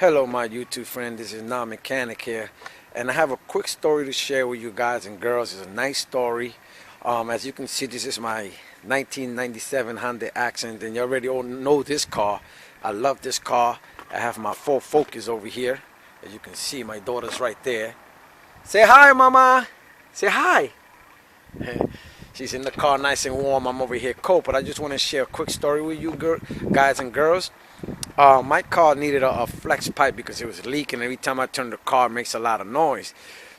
Hello my YouTube friend, this is Non Mechanic here, and I have a quick story to share with you guys and girls. It's a nice story. As you can see, this is my 1997 Hyundai Accent, and you already all know this car. I love this car. I have my Ford Focus over here. As you can see, my daughter's right there. Say hi, mama. Say hi. She's in the car nice and warm. I'm over here cold, but I just want to share a quick story with you guys and girls. My car needed a flex pipe because it was leaking. Every time I turn the car, it makes a lot of noise.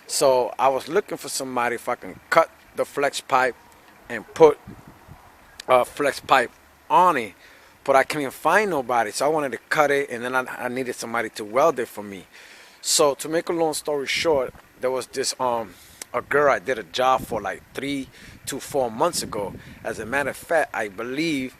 So I was looking for somebody if I can cut the flex pipe and put a flex pipe on it, but I couldn't find nobody. So I wanted to cut it, and then I needed somebody to weld it for me. So to make a long story short, there was this a girl I did a job for like 3 to 4 months ago. As a matter of fact, I believe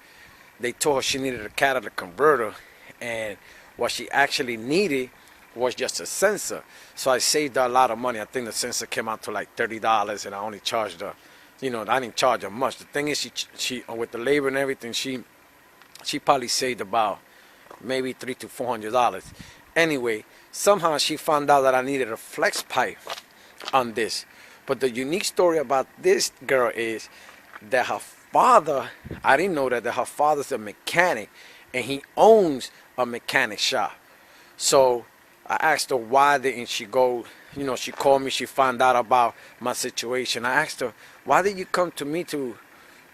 they told her she needed a catalytic converter, and what she actually needed was just a sensor. So I saved her a lot of money. I think the sensor came out to like $30, and I only charged her, I didn't charge her much. The thing is, she with the labor and everything, she probably saved about maybe $300 to $400. Anyway, somehow she found out that I needed a flex pipe on this. But the unique story about this girl is that her father, I didn't know that her father's a mechanic, and he owns a mechanic shop. So I asked her why didn't she go, she called me, she found out about my situation. I asked her, why did you come to me to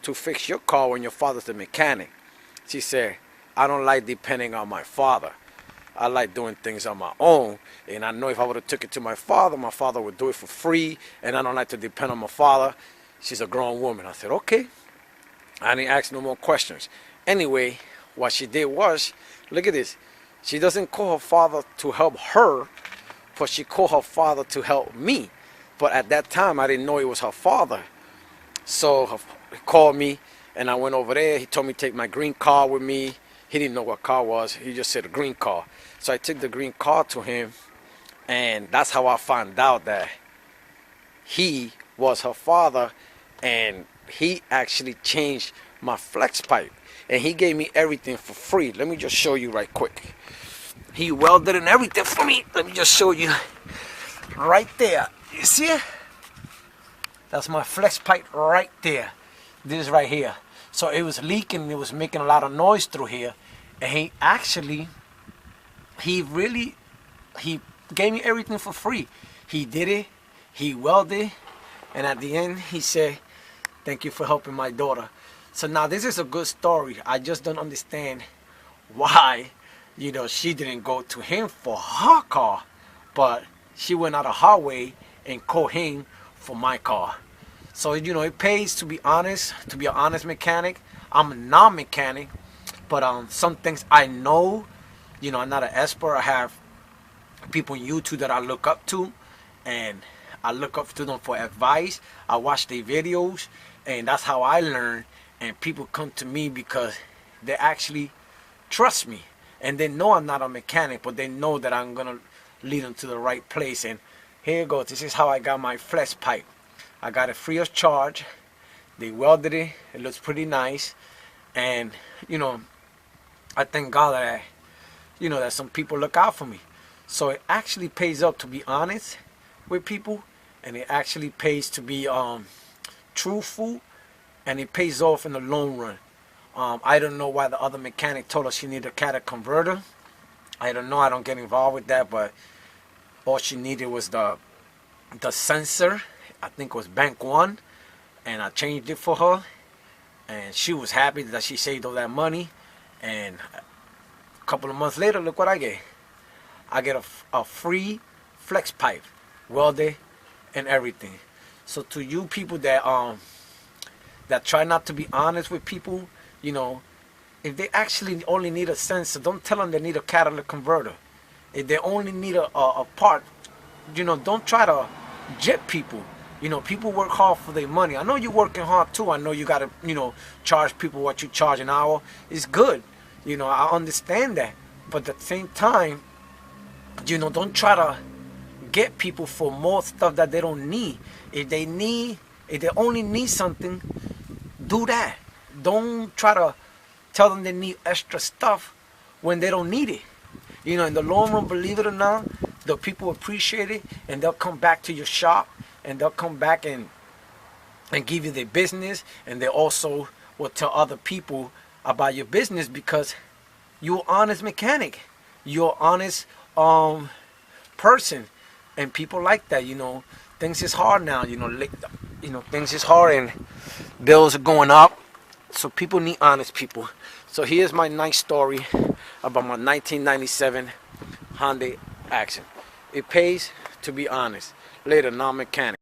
fix your car when your father's a mechanic? She said, I don't like depending on my father. I like doing things on my own, and I know if I would have took it to my father would do it for free, and I don't like to depend on my father. She's a grown woman. I said, okay. I didn't ask no more questions. Anyway, what she did was, look at this. She doesn't call her father to help her, but she called her father to help me. But at that time, I didn't know it was her father. So he called me, and I went over there. He told me to take my green car with me. He didn't know what car was. He just said a green car. So I took the green car to him, and that's how I found out that he was her father, and he actually changed my flex pipe, and he gave me everything for free. Let me just show you right quick. He welded and everything for me. Let me just show you right there. You see it? That's my flex pipe right there. This right here. So it was leaking, it was making a lot of noise through here, and he gave me everything for free. He did it, he welded, and at the end he said, thank you for helping my daughter. So now this is a good story. I just don't understand why, she didn't go to him for her car, but she went out of her way and called him for my car. So, it pays to be honest, to be an honest mechanic. I'm a non-mechanic, but some things I know, I'm not an expert. I have people on YouTube that I look up to, and I look up to them for advice. I watch their videos, and that's how I learn. And people come to me because they actually trust me, and they know I'm not a mechanic, but they know that I'm gonna lead them to the right place. And here it goes. This is how I got my flex pipe. I got it free of charge. They welded it. It looks pretty nice. And, I thank God that, that some people look out for me. So it actually pays up to be honest with people. And it actually pays to be truthful. And it pays off in the long run. I don't know why the other mechanic told us she needed a catalytic converter. I don't know. I don't get involved with that. But all she needed was the sensor. I think it was Bank One, and I changed it for her, and she was happy that she saved all that money. And a couple of months later, look what I get. I get a free flex pipe, welded and everything. So to you people that try not to be honest with people, if they actually only need a sensor, don't tell them they need a catalytic converter. If they only need a part, don't try to jet people. People work hard for their money. I know you're working hard too. I know you gotta, charge people what you charge an hour. It's good. I understand that. But at the same time, don't try to get people for more stuff that they don't need. If they only need something, do that. Don't try to tell them they need extra stuff when they don't need it. You know, in the long run, believe it or not, the people appreciate it, and they'll come back to your shop, and they'll come back and give you their business, and they also will tell other people about your business because you're an honest mechanic, you're an honest person, and people like that. You know, things is hard now. You know, things is hard, and bills are going up, so people need honest people. So here's my nice story about my 1997 Hyundai Accent. It pays to be honest. Later, non-mechanic.